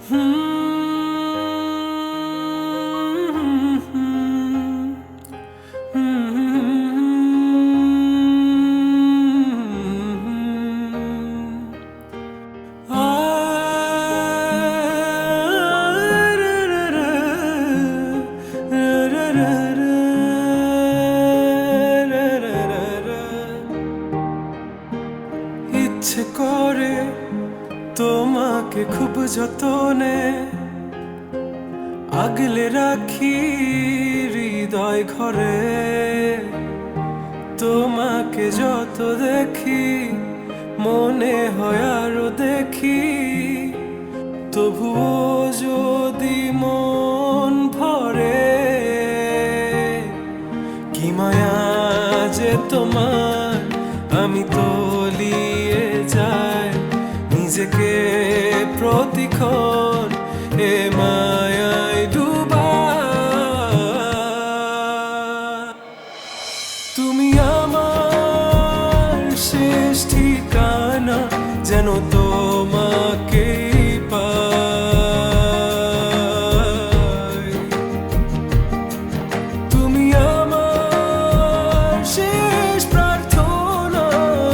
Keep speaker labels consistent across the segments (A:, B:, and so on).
A: ইচ্ছে করে তোমাকে খুব যতনে আগলে রাখি হৃদয় ঘরে। তোমাকে যত দেখি মনে হয় আরো দেখি, তবুও যদি মন ভরে। কি মায়া যে তোমার, আমি তলিয়ে যাই নিজেকে প্রতিক্ষণ এ মায়ায় ডুবা। তুমি আমার শেষ ঠিকানা, যেন তোমাকেই পাই। তুমি আমার শেষ প্রার্থনা,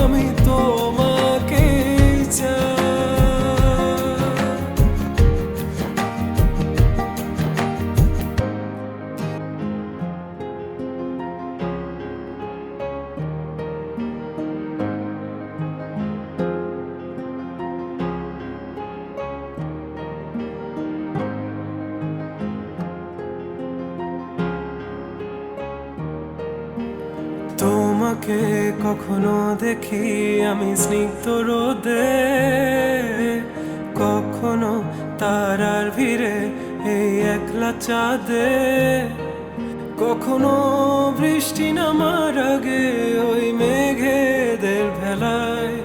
A: আমি তোমাকেই চাই। তোমাকে কখনো দেখি আমি স্নিগ্ধ রোদে, কখনো তারার ভিড়ে এই একলা চাঁদে, কখনো বৃষ্টি নামার আগে ওই মেঘেদের ভেলায়,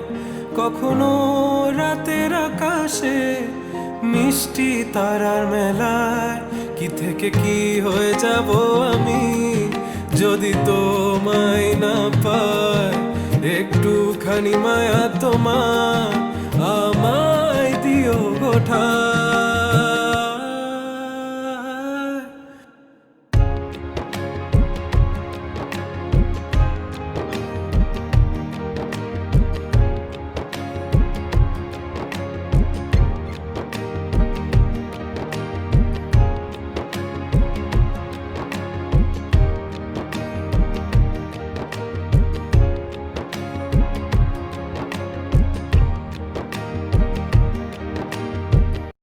A: কখনো রাতের আকাশে মিষ্টি তারার মেলায়। কি থেকে কি হয়ে যাব আমি যদি তোমায় না পাই। একটুখানি মায়া তোমার আমায় দিও গোঠা।